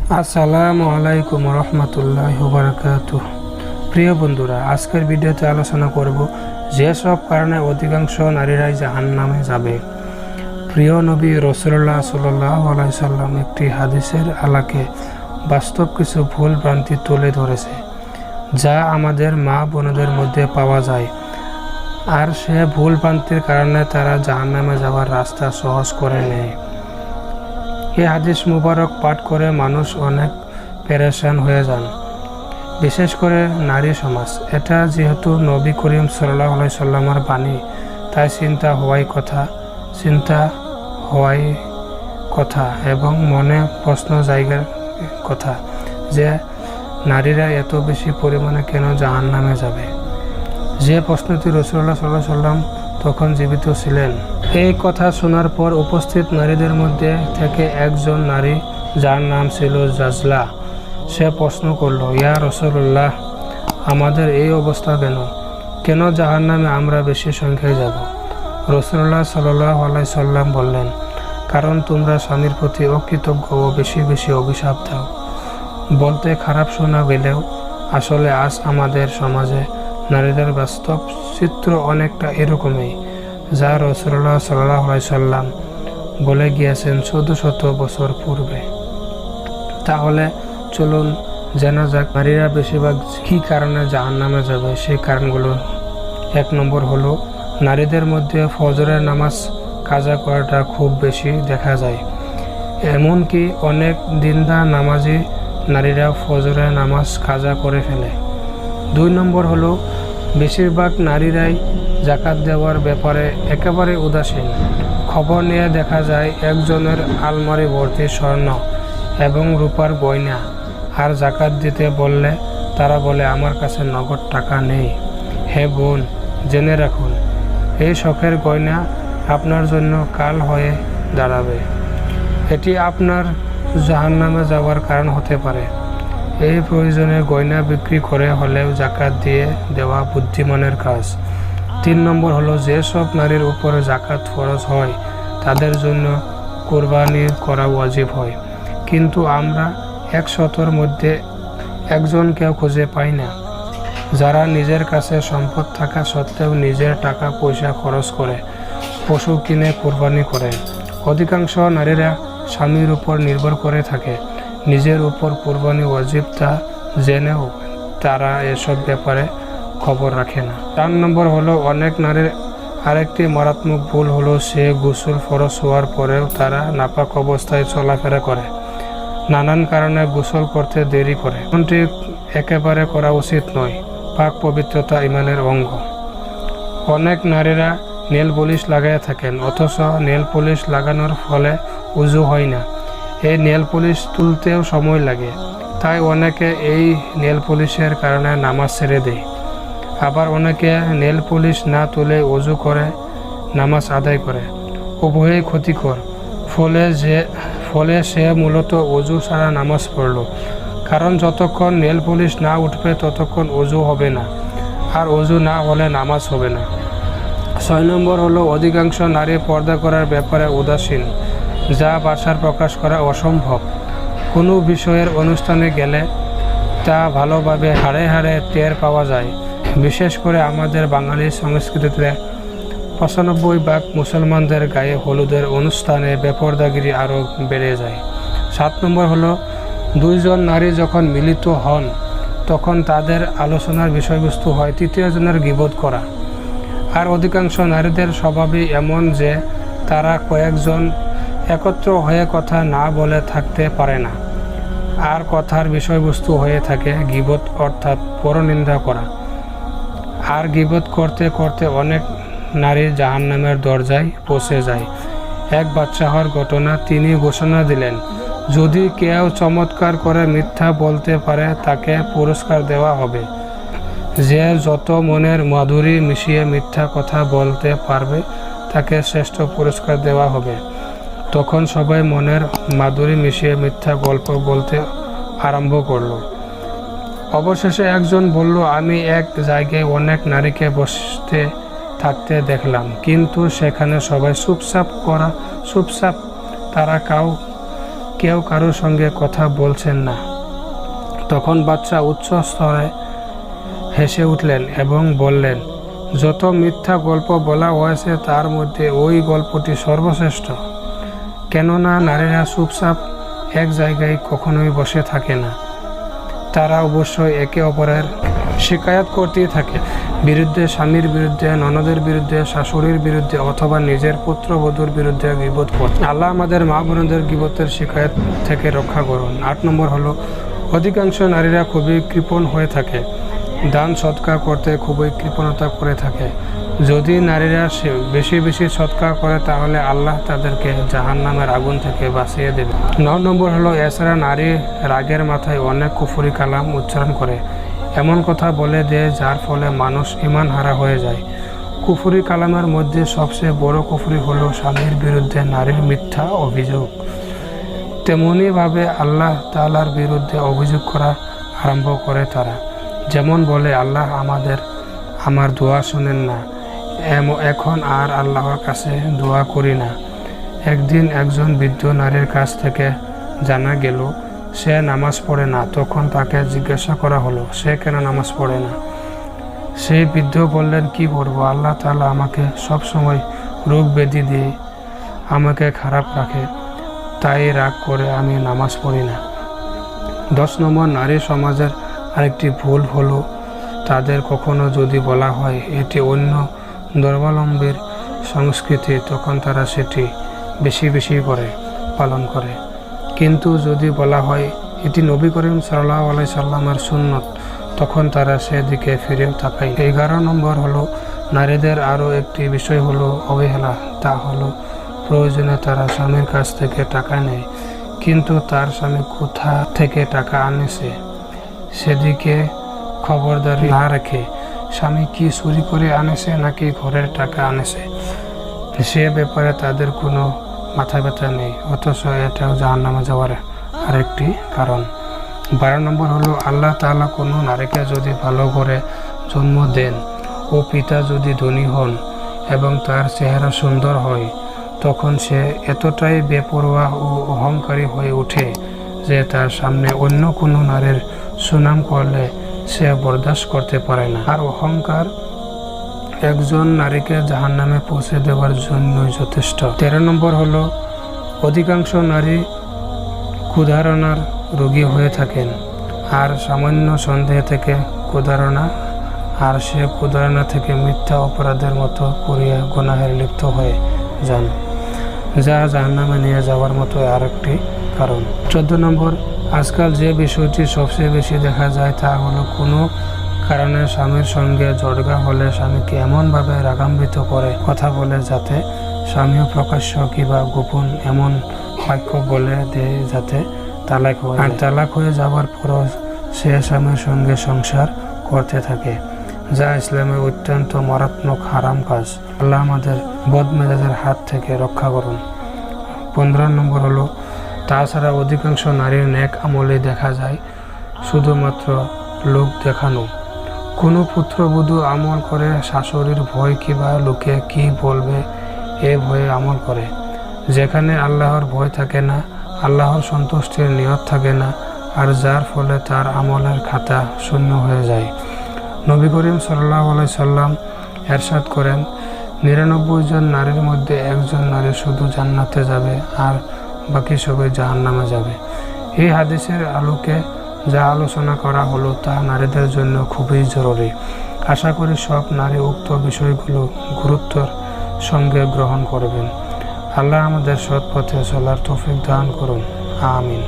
আসসালামু আলাইকুম রহমতুল্লাহি ওয়া বারাকাতুহু। প্রিয় বন্ধুরা, আজকের ভিডিওতে আলোচনা করব যেসব কারণে অধিকাংশ নারীরাই জাহান্নামে যাবে। প্রিয় নবী রাসূলুল্লাহ সাল্লাল্লাহু আলাইহি সাল্লাম একটি হাদিসের আলোকে বাস্তব কিছু ভুল ভ্রান্তি তুলে ধরেছে, যা আমাদের মা বোনদের মধ্যে পাওয়া যায়, আর সে ভুল ভ্রান্তির কারণে তারা জাহান্নামে যাওয়ার রাস্তা সহজ করে নেয়। এই হাদিস মুবারক পাঠ করে মানুষ অনেক পেরেশান হয়ে যান, বিশেষ করে নারী সমাজ। এটা যেহেতু নবী করিম সাল্লাল্লাহু আলাইহি সাল্লামের বাণী, তাই চিন্তা হওয়াই কথা এবং মনে প্রশ্ন জায়গার কথা যে নারীরা এত বেশি পরিমাণে কেন জাহান্নামে যাবে। যে প্রশ্নটি রাসূলুল্লাহ সাল্লাল্লাহু আলাইহি সাল্লাম তখন জীবিত ছিলেন। এই কথা শোনার পর উপস্থিত নারীদের মধ্যে থেকে একজন নারী, যার নাম ছিল জাজলা, সে প্রশ্ন করল, ইয়া রাসূলুল্লাহ, আমাদের এই অবস্থা কেন জাহান্নামে আমরা বেশি সংখ্যায় যাব? রাসূলুল্লাহ সাল্লাল্লাহু আলাইহি সাল্লাম বললেন, কারণ তোমরা স্বামীর প্রতি অকৃতজ্ঞ ও বেশি বেশি অভিশাপ দাও। বলতে খারাপ শোনা গেলেও আসলে আজ আমাদের সমাজে নারীদের বাস্তব চিত্র অনেকটা এরকমই, যা রাসূলুল্লাহ সাল্লাল্লাহু আলাইহি সাল্লাম বলে গিয়েছেন 1400 বছর পূর্বে। তাহলে চলুন জানা যাক নারীরা বেশিরভাগ কী কারণে জাহান্নামে যাবে। সেই কারণগুলো: 1 নম্বর হলো নারীদের মধ্যে ফজরের নামাজ কাজা করাটা খুব বেশি দেখা যায়। এমনকি অনেক দিনদার নামাজি নারীরা ফজরের নামাজ কাজা করে ফেলে। 2 নম্বর হলো বেশিরভাগ নারীরাই যাকাত দেওয়ার ব্যাপারে একেবারে উদাসীন। খবর নিয়ে দেখা যায় একজনের আলমারি ভর্তি স্বর্ণ এবং রূপার গয়না, আর যাকাত দিতে বললে তারা বলে, আমার কাছে নগদ টাকা নেই। হে বোন, জেনে রাখুন, এই শখের গয়না আপনার জন্য কাল হয়ে দাঁড়াবে। এটি আপনার জাহান্নামে যাওয়ার কারণ হতে পারে। এই প্রয়োজনে গয়না বিক্রি করে হলেও যাকাত দিয়ে দেওয়া বুদ্ধিমানের কাজ। 3 নম্বর হলো যেসব নারীর উপরে যাকাত ফরজ হয় তাদের জন্য কোরবানি করা ওয়াজিব হয়, কিন্তু আমরা 100-র মধ্যে একজনকেও খুঁজে পাই না যারা নিজের কাছে সম্পদ থাকা সত্ত্বেও নিজের টাকা পয়সা খরচ করে পশু কিনে কোরবানি করেন। অধিকাংশ নারীরা স্বামীর উপর নির্ভর করে থাকে, নিজের উপর কোরবানি ওয়াজিব তা জেনেও তারা এসব ব্যাপারে খবর রাখে না। 4 নম্বর হলো অনেক নারীর আরেকটি মারাত্মক ভুল হলো সে গোসল ফরজ হওয়ার পরেও তারা নাপাক অবস্থায় চলাফেরা করে, নানান কারণে গোসল করতে দেরি করে। এমনটি একেবারে করা উচিত নয়। পাক পবিত্রতা ইমানের অঙ্গ। অনেক নারীরা নেল পলিশ লাগাইয়া থাকেন, অথচ নেল পলিশ লাগানোর ফলে উজু হয় না। এই নেল পলিশ তুলতেও সময় লাগে, তাই অনেকে এই নেল পলিশের কারণে নামাজ ছেড়ে দেয়। আবার অনেকে নেল পলিশ না তুলে ওযু করে নামাজ আদায় করে। উভয়ই ক্ষতিকর। ফলে সে মূলত ওযু ছাড়া নামাজ পড়ল, কারণ যতক্ষণ নেল পলিশ না উঠবে ততক্ষণ ওযু হবে না, আর ওযু না হলে নামাজ হবে না। 6 নম্বর হলো অধিকাংশ নারী পর্দা করার ব্যাপারে উদাসীন, যা ভাষায় প্রকাশ করা অসম্ভব। কোনো বিষয়ের অনুষ্ঠানে গেলে তা ভালোভাবে হাড়ে হাড়ে টের পাওয়া যায়। বিশেষ করে আমাদের বাঙালি সংস্কৃতিতে 95% মুসলমানদের গায়ে হলুদের অনুষ্ঠানে বেপরদাগিরি আরও বেড়ে যায়। 7 নম্বর হলো 2 জন নারী যখন মিলিত হন তখন তাদের আলোচনার বিষয়বস্তু হয় 3য় জনের গীবত করা। আর অধিকাংশ নারীদের স্বভাবই এমন যে তারা কয়েকজন একত্র হয়ে কথা না বলে থাকতে পারে না, আর কথার বিষয়বস্তু হয়ে থাকে গীবত, অর্থাৎ পরনিন্দা করা। আর গীবত করতে করতে অনেক নারী জাহান্নামের দরজায় পৌঁছে যায়। এক বাদশাহর ঘটনা। তিনি ঘোষণা দিলেন, যদি কেউ চমৎকার করে মিথ্যা বলতে পারে তাকে পুরস্কার দেওয়া হবে। যে যত মনের মাধুরী মিশিয়ে মিথ্যা কথা বলতে পারবে তাকে শ্রেষ্ঠ পুরস্কার দেওয়া হবে। তখন সবাই মনের মাধুরী মিশিয়ে মিথ্যা গল্প বলতে আরম্ভ করল। অবশেষে একজন বলল, আমি এক জায়গায় অনেক নারীকে বসতে থাকতে দেখলাম, কিন্তু সেখানে সবাই চুপচাপ। তারা কেউ কারোর সঙ্গে কথা বলছেন না। তখন বাদশা উচ্চ স্তরে হেসে উঠলেন এবং বললেন, যত মিথ্যা গল্প বলা হয়েছে তার মধ্যে ওই গল্পটি সর্বশ্রেষ্ঠ। কেননা নারীরা চুপচাপ এক জায়গায় কখনোই বসে থাকে না, তারা অবশ্যই একে অপরের শিকায়ত করতেই থাকে। বিরুদ্ধে, স্বামীর বিরুদ্ধে, ননদের বিরুদ্ধে, শাশুড়ির বিরুদ্ধে অথবা নিজের পুত্রবধূর বিরুদ্ধে গীবত করে। আল্লাহ আমাদের মা বোনদের গীবতের শিকায়ত থেকে রক্ষা করুন। 8 নম্বর হলো, অধিকাংশ নারীরা খুবই কৃপণ হয়ে থাকে, দান সৎকা করতে খুবই কৃপণতা করে থাকে। যদি নারীরা বেশি বেশি সৎকা করে তাহলে আল্লাহ তাদেরকে জাহান্নামের আগুন থেকে বাঁচিয়ে দেবে। 9 নম্বর হলো, এছাড়া নারী রাগের মাথায় অনেক কুফরি কালাম উচ্চারণ করে, এমন কথা বলে দেয় যার ফলে মানুষ ঈমান হারা হয়ে যায়। কুফরি কালামের মধ্যে সবচেয়ে বড় কুফরি হলো স্বামীর বিরুদ্ধে নারীর মিথ্যা অভিযোগ। তেমনিভাবে আল্লাহ তাআলার বিরুদ্ধে অভিযোগ করা আরম্ভ করে তারা, যেমন বলে, আল্লাহ আমার দোয়া শোনেন না, এখন আর আল্লাহর কাছে দোয়া করি না। একদিন একজন বৃদ্ধ নারীর কাছ থেকে জানা গেল সে নামাজ পড়ে না। তখন তাকে জিজ্ঞাসা করা হলো, সে কেন নামাজ পড়ে না? সেই বৃদ্ধ বললেন, কি করবো, আল্লাহ তাআলা আমাকে সবসময় রোগ ব্যাধি দিয়ে আমাকে খারাপ রাখে, তাই রাগ করে আমি নামাজ পড়ি না। 10 নম্বর, নারী সমাজের আরেকটি ভুল হলো, তাদের কখনো যদি বলা হয় এটি অন্য ধর্মাবলম্বীর সংস্কৃতি, তখন তারা সেটি বেশি বেশি করে পালন করে। কিন্তু যদি বলা হয় এটি নবী করিম সাল্লাল্লাহু আলাইহি সাল্লামের সুন্নত, তখন তারা সেদিকে ফিরেও তাকায়। 11 নম্বর হলো, নারীদের আরও একটি বিষয় হলো অবহেলা। তা হলো প্রয়োজনে তারা স্বামীর কাছ থেকে টাকা নেয়, কিন্তু তার স্বামী কোথা থেকে টাকা আনেছে সেদিকে খবরদারি না রেখে, স্বামী কি চুরি করে আনেছে নাকি ঘরের টাকা আনেছে সে ব্যাপারে তাদের কোনো মাথা ব্যথা নেই, অথচ এটাও জাহান্নামে যাওয়ার আরেকটি কারণ। 12 নম্বর হলো, আল্লাহ তাআলা কোনো নারীকে যদি ভালো করে জন্ম দেন ও পিতা যদি ধনী হন এবং তার চেহারা সুন্দর হয়, তখন সে এতটাই বেপরোয়া ও অহংকারী হয়ে ওঠে যে তার সামনে অন্য কোনো নারীর সুনাম করলে সে বরদাস্ত করতে পারে না। আর অহংকার একজন নারীকে জাহান্নামে পৌঁছে দেওয়ার জন্যই যথেষ্ট। 13 নম্বর হলো, অধিকাংশ নারী কুধারণার রোগী হয়ে থাকেন, আর সামান্য সন্দেহ থেকে কুধারণা, আর সে কুধারণা থেকে মিথ্যা অপরাধের মতো করিয়া গুনাহে লিপ্ত হয়ে যান, যা জাহান্নামে নিয়ে যাওয়ার মতো আরেকটি কারণ। 14 নম্বর, আজকাল যে বিষয়টি সবচেয়ে বেশি দেখা যায় তা হলো কোনো কারণে স্বামীর সঙ্গে জড়গা হলে স্বামীকে এমনভাবে রাগান্বিত করে কথা বলে যাতে স্বামীও প্রকাশ্য কিংবা গোপন এমন বাক্য বলে দেয় যাতে তালাক হয়, আর তালাক হয়ে যাওয়ার পরও সে স্বামীর সঙ্গে সংসার করতে থাকে, যা ইসলামে অত্যন্ত মারাত্মক হারাম কাজ। আল্লাহ আমাদের বদমেজাজের হাত থেকে রক্ষা করুন। 15 নম্বর হলো, তাছাড়া অধিকাংশ নারীর নেক আমলে দেখা যায় শুধুমাত্র লোক দেখানো। কোনো পুত্রবধূ আমল করে শাশুড়ির ভয় কিংবা লোকে কি বলবে এ ভয়ে আমল করে। যেখানে আল্লাহর ভয় থাকে না, আল্লাহর সন্তুষ্টির নিয়ত থাকে না, আর যার ফলে তার আমলের খাতা শূন্য হয়ে যায়। নবী করিম সাল্লাল্লাহু আলাইহি সাল্লাম ইরশাদ করেন, 99 জন নারীর মধ্যে একজন নারী শুধু জান্নাতে যাবে আর বাকি সবাই জাহান্নামে যাবে। এই হাদিসের আলোকে যা আলোচনা করা হলো তা নারীদের জন্য খুবই জরুরি। আশা করি সব নারী উক্ত বিষয়গুলো গুরুত্বের সঙ্গে গ্রহণ করবেন। আল্লাহ আমাদের সৎ পথে চলার তৌফিক দান করুন। আমিন।